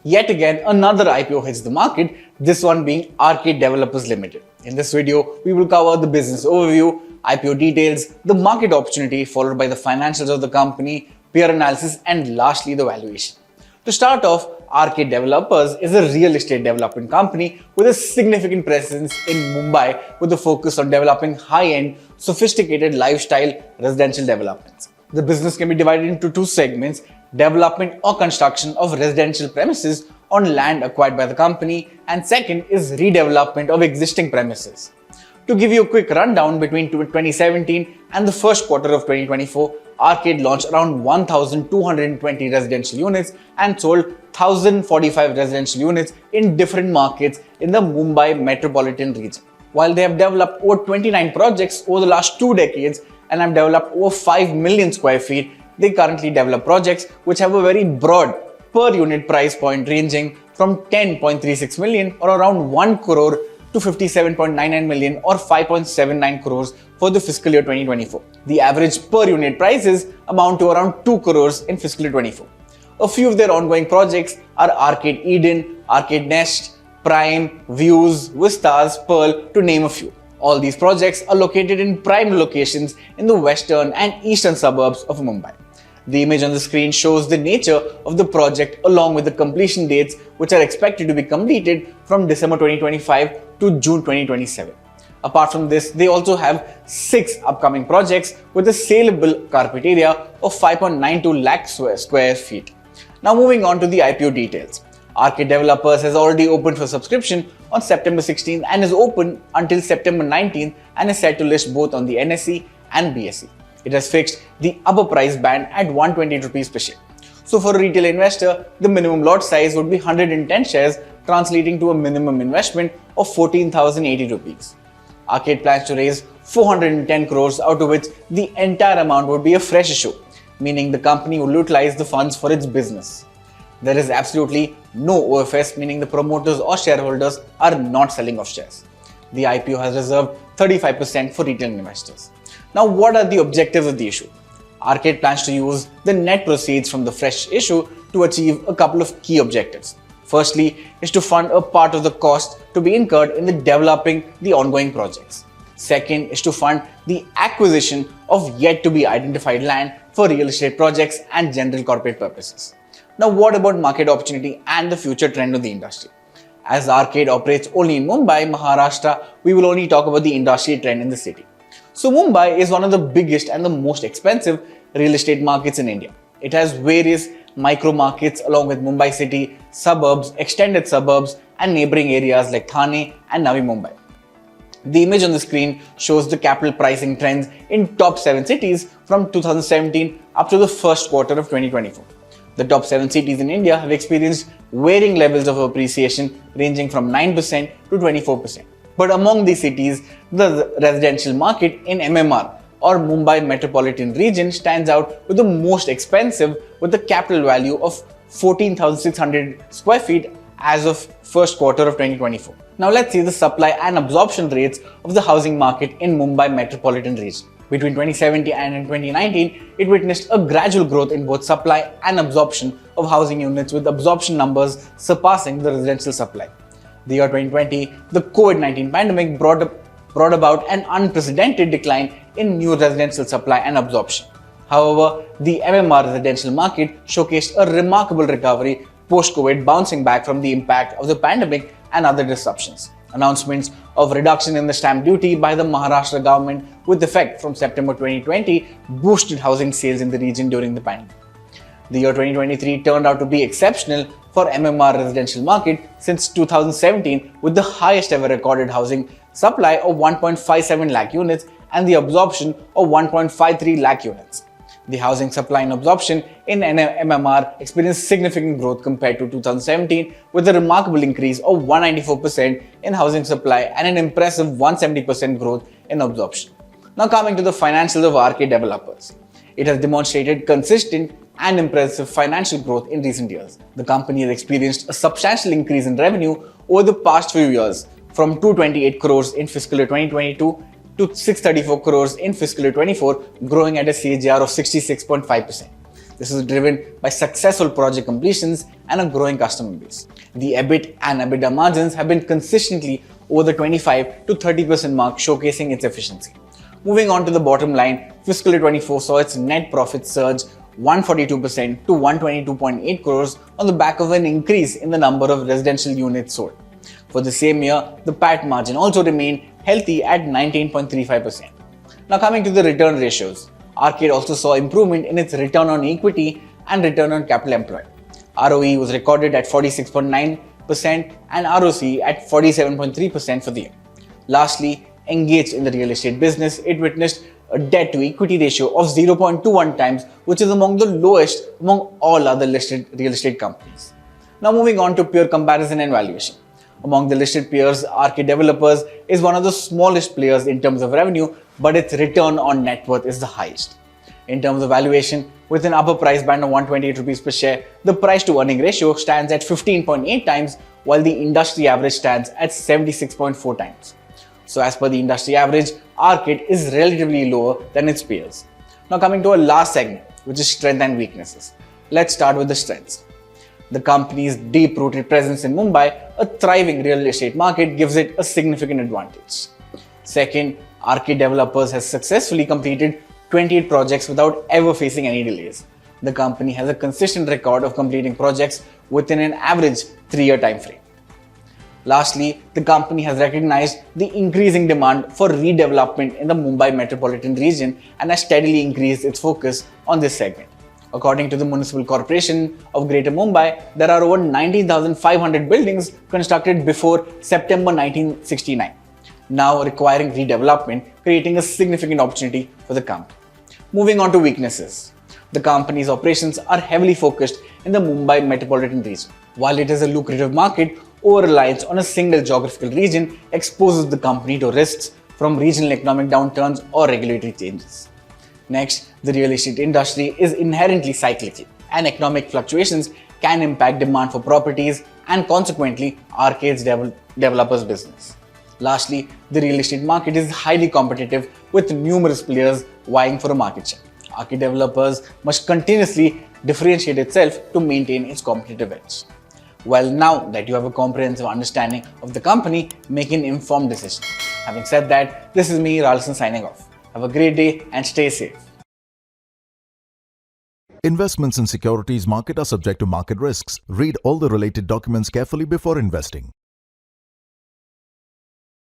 Yet again, another IPO hits the market, this one being Arcade Developers Limited. In this video, we will cover the business overview, IPO details, the market opportunity, followed by the financials of the company, peer analysis, and lastly, the valuation. To start off, Arcade Developers is a real estate development company with a significant presence in Mumbai with a focus on developing high-end, sophisticated lifestyle residential developments. The business can be divided into two segments: development or construction of residential premises on land acquired by the company, and second is redevelopment of existing premises. To give you a quick rundown, between 2017 and the first quarter of 2024, Arcade launched around 1,220 residential units and sold 1,045 residential units in different markets in the Mumbai metropolitan region. While they have developed over 29 projects over the last 2 decades and have developed over 5 million square feet, they currently develop projects which have a very broad per unit price point ranging from 10.36 million or around 1 crore to 57.99 million or 5.79 crores for the fiscal year 2024. The average per unit prices amount to around 2 crores in fiscal year 24. A few of their ongoing projects are Arcade Eden, Arcade Nest, Prime, Views, Vistas, Pearl, to name a few. All these projects are located in prime locations in the western and eastern suburbs of Mumbai. The image on the screen shows the nature of the project along with the completion dates, which are expected to be completed from December 2025 to June 2027. Apart from this, they also have 6 upcoming projects with a saleable carpet area of 5.92 lakh square feet. Now moving on to the IPO details. Arcade Developers has already opened for subscription on September 16th and is open until September 19th and is set to list both on the NSE and BSE. It has fixed the upper price band at 120 rupees per share. So for a retail investor, the minimum lot size would be 110 shares, translating to a minimum investment of 14,080 rupees. Arcade plans to raise 410 crores, out of which the entire amount would be a fresh issue, meaning the company will utilize the funds for its business. There is absolutely no OFS, meaning the promoters or shareholders are not selling off shares. The IPO has reserved 35% for retail investors. Now, what are the objectives of the issue? Arcade plans to use the net proceeds from the fresh issue to achieve a couple of key objectives. Firstly, is to fund a part of the cost to be incurred in the developing the ongoing projects. Second is to fund the acquisition of yet to be identified land for real estate projects and general corporate purposes. Now, what about market opportunity and the future trend of the industry? As Arcade operates only in Mumbai, Maharashtra, we will only talk about the industry trend in the city. So Mumbai is one of the biggest and the most expensive real estate markets in India. It has various micro markets along with Mumbai city, suburbs, extended suburbs and neighboring areas like Thane and Navi Mumbai. The image on the screen shows the capital pricing trends in top 7 cities from 2017 up to the first quarter of 2024. The top 7 cities in India have experienced varying levels of appreciation ranging from 9% to 24%. But among these cities, the residential market in MMR or Mumbai metropolitan region stands out with the most expensive, with a capital value of 14,600 square feet as of first quarter of 2024. Now let's see the supply and absorption rates of the housing market in Mumbai metropolitan region. Between 2017 and 2019, it witnessed a gradual growth in both supply and absorption of housing units, with absorption numbers surpassing the residential supply. The year 2020, the COVID-19 pandemic brought about an unprecedented decline in new residential supply and absorption. However, the MMR residential market showcased a remarkable recovery post-COVID, bouncing back from the impact of the pandemic and other disruptions. Announcements of reduction in the stamp duty by the Maharashtra government with effect from September 2020 boosted housing sales in the region during the pandemic. The year 2023 turned out to be exceptional for MMR residential market since 2017, with the highest ever recorded housing supply of 1.57 lakh units and the absorption of 1.53 lakh units. The housing supply and absorption in MMR experienced significant growth compared to 2017, with a remarkable increase of 194% in housing supply and an impressive 170% growth in absorption. Now coming to the financials of Arcade Developers. It has demonstrated consistent and impressive financial growth in recent years. The company has experienced a substantial increase in revenue over the past few years, from 228 crores in fiscal year 2022 to 634 crores in fiscal year 24, growing at a CAGR of 66.5%. This is driven by successful project completions and a growing customer base. The EBIT and EBITDA margins have been consistently over the 25 to 30% mark, showcasing its efficiency. Moving on to the bottom line, fiscal year 24 saw its net profit surge 142% to 122.8 crores on the back of an increase in the number of residential units sold. For the same year, the PAT margin also remained healthy at 19.35%. Now coming to the return ratios, Arcade also saw improvement in its return on equity and return on capital employed. ROE was recorded at 46.9% and ROC at 47.3% for the year. Lastly, engaged in the real estate business, it witnessed a debt to equity ratio of 0.21 times, which is among the lowest among all other listed real estate companies. Now moving on to pure comparison and valuation. Among the listed peers, Arcade Developers is one of the smallest players in terms of revenue, but its return on net worth is the highest. In terms of valuation, with an upper price band of 128 rupees per share, the price to earning ratio stands at 15.8 times, while the industry average stands at 76.4 times. So as per the industry average, Arcade is relatively lower than its peers. Now coming to our last segment, which is strength and weaknesses. Let's start with the strengths. The company's deep-rooted presence in Mumbai, a thriving real estate market, gives it a significant advantage. Second, Arcade Developers has successfully completed 28 projects without ever facing any delays. The company has a consistent record of completing projects within an average 3-year time frame. Lastly, the company has recognized the increasing demand for redevelopment in the Mumbai metropolitan region and has steadily increased its focus on this segment. According to the Municipal Corporation of Greater Mumbai, there are over 19,500 buildings constructed before September 1969, now requiring redevelopment, creating a significant opportunity for the company. Moving on to weaknesses. The company's operations are heavily focused in the Mumbai metropolitan region. While it is a lucrative market, over-reliance on a single geographical region exposes the company to risks from regional economic downturns or regulatory changes. Next, the real estate industry is inherently cyclical, and economic fluctuations can impact demand for properties and consequently Arcade's developers' business. Lastly, the real estate market is highly competitive with numerous players vying for a market share. Arcade Developers must continuously differentiate itself to maintain its competitive edge. Well, now that you have a comprehensive understanding of the company, make an informed decision. Having said that, this is me, Ralston, signing off. Have a great day and stay safe. Investments in securities market are subject to market risks. Read all the related documents carefully before investing.